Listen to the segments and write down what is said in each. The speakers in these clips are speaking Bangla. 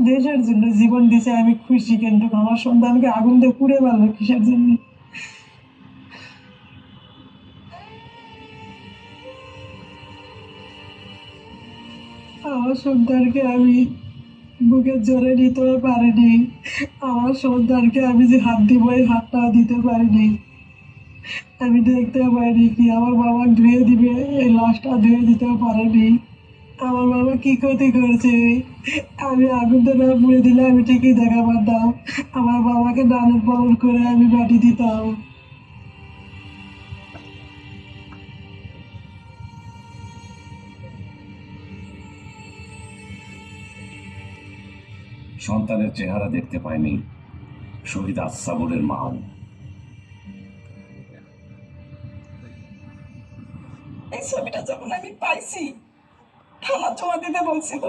দেশের জন্য জীবন দিছে, আমি খুশি, কিন্তু আমার সন্তানকে আগুন দিয়ে পুড়ে মারলো কিসের জন্য? আমার সন্তানকে আমি বুকের জোরে নিতে পারিনি, আমার সন্তানকে আমি যে হাত দিব এই হাতটা দিতে পারিনি, আমি দেখতে পারিনি কি আমার বাবা ধুয়ে দিবে, এই লাশটা ধুয়ে দিতেও পারেনি। আমার বাবা কি ক্ষতি করছে, আমি আগুনটা না পুড়ে দিলে আমি ঠিকই দেখা পারতাম, আমার বাবাকে লালন পালন করে আমি মাটি দিতাম। সন্তানের চেহারা দেখতে পায়নি শহীদ আসাবরের মাও। এই ছবিটা যখন আমি পাইছি, থানা জমা দিতে বলছিল,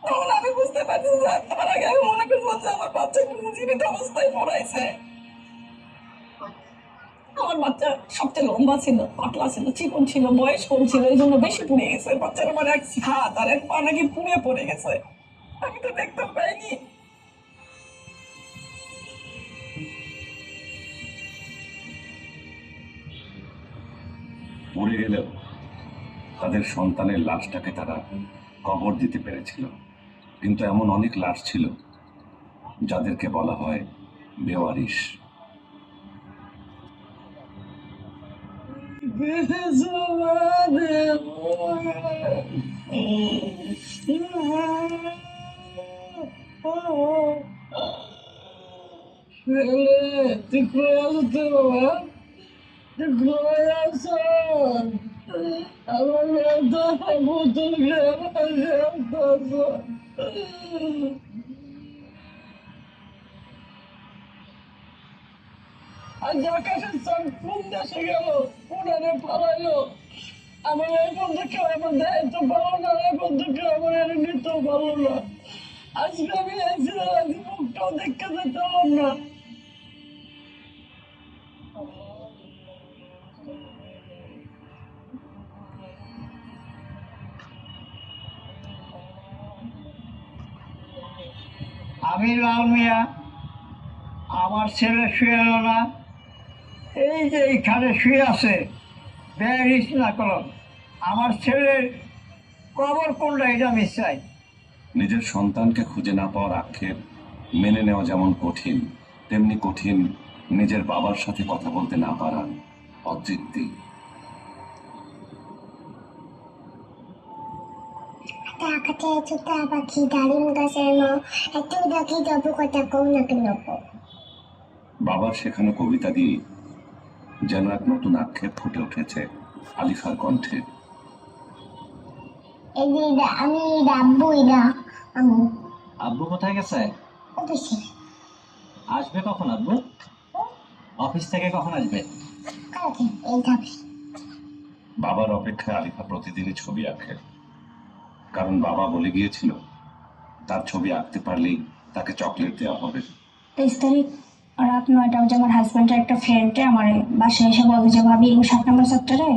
তখন আমি বুঝতে পারছি যে তার আগে আমি মনে করবো যে আমার বাচ্চা জীবিত অবস্থায় পড়াইছে। আমার বাচ্চা সবচেয়ে লম্বা ছিল, পাতলা ছিল, চিকন ছিল, বয়স কম ছিল, এই জন্য বেশি পুড়ে গেছে। বাচ্চার আমার এক হাত আর এক পা নাকি পুড়ে পড়ে গেছে, আমি তো দেখতে পাইনি। পড়ে গেলেও তাদের সন্তানের লাশটাকে তারা কবর দিতে পেরেছিল। কিন্তু এমন অনেক লাশ ছিল যাদেরকে বলা হয় বেওয়ারিশ। তুই কই আছো তো বাবা, তুই কই আছো? আমার বোতল আজ আকাশের চাঁদ কোন দেশে গেল, উড়ানে পালাইলো। আমার এই বন্ধু কেউ আমার দেয় তো পারো না, এই বন্ধু কেউ আমার এনে নিতেও পারলো না। আজকে আমি এসেছিলাম, আজ মুখটাও দেখতে যেতাম না। আমি লাল মিয়া, আমার ছেলে শুয়ে এলো না, এই যে এইখানে শুয়ে আছে, বেরিস না করো। আমার ছেলের কবর কোনটা এটা আমি চাই। নিজের সন্তানকে খুঁজে না পাওয়ার আক্ষেপ মেনে নেওয়া যেমন কঠিন, তেমনি কঠিন নিজের বাবার সাথে কথা বলতে না পারা অতৃপ্তি। Takatnya juga bagi dari muda saya itu udah kita buka takut nak kenapa? বাবার শেখানো কবিতা দিয়ে যেন এক নতুন আক্ষেপ ফুটে উঠেছে আলিফার কণ্ঠে। Ini dah, ami dah, abu dah, amu. আব্বু কোথায় গেছে? Itu sih. আসবে কখন আব্বু? অফিস থেকে কখন আসবে? Kalau sih, itu. বাবার অপেক্ষায় আলিফা প্রতিদিনই ছবি আঁকে, কারণ বাবা বলে গিয়েছিল তার ছবি আঁকতে পারলেই তাকে চকলেট দেওয়া হবে। 23 তারিখ রাত 9টা বাজে আমার হাজব্যান্ডের একটা ফ্রেন্ডে আমার বাসায় এসে বলে যে ভাবি 7 নম্বর সেক্টরে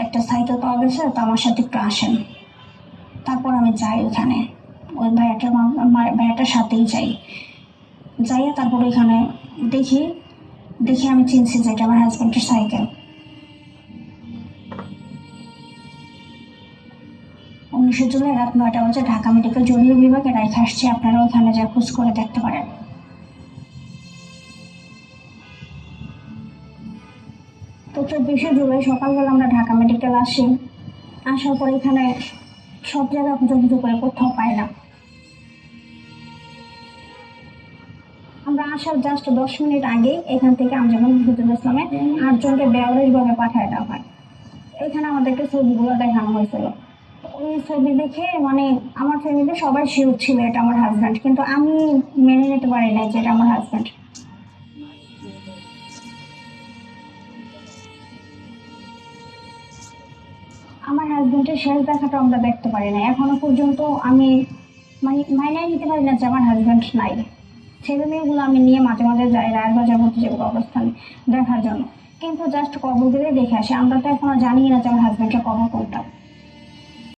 একটা সাইকেল পাওয়া গেছে, তো আমার সাথে একটু আসেন। তারপর আমি যাই ওখানে, ওই ভাইয়াটার সাথেই যাইয়া তারপর ওইখানে দেখি আমি চিনছি যে এটা আমার হাজব্যান্ডের সাইকেল। 19 জুলাই রাত 9টা বাজে ঢাকা মেডিকেল জরুরি বিভাগে রাইখে আসছি, আপনারা ওখানে যা খোঁজ করে দেখতে পারেন। তো 24 জুলাই সকালবেলা আমরা ঢাকা মেডিকেল আসি, আসার পর এখানে সব জায়গায় খুঁজে করে কোথাও পাই না। আমরা আসার জাস্ট 10 মিনিট আগে এখান থেকে আমজামান মুফিদুল ইসলামে 8 জনকে বেওয়ারিশভাবে পাঠায় দেওয়া হয়। এখানে আমাদেরকে ছবিগুলো দেখানো হয়েছিল। ওই ছবি দেখে মানে আমার ফ্যামিলিতে সবাই শিওর ছিল এটা আমার হাজব্যান্ড, কিন্তু আমি মেনে নিতে পারি না যে এটা আমার হাজব্যান্ড। আমার হাজব্যান্ডের শেষ দেখাটা আমরা দেখতে পারি না এখনো পর্যন্ত। আমি মাইনাই নিতে পারি না যে আমার হাজব্যান্ড নাই। ছেলে মেয়েগুলো আমি নিয়ে মাঝে মাঝে যাই রায়ের বাজার বুদ্ধিজীবী কবরস্থানে দেখার জন্য, কিন্তু জাস্ট কবর দিলে দেখে আসি। আমরা তো এখনো জানি না যে আমার হাজব্যান্ডকে কবর কোন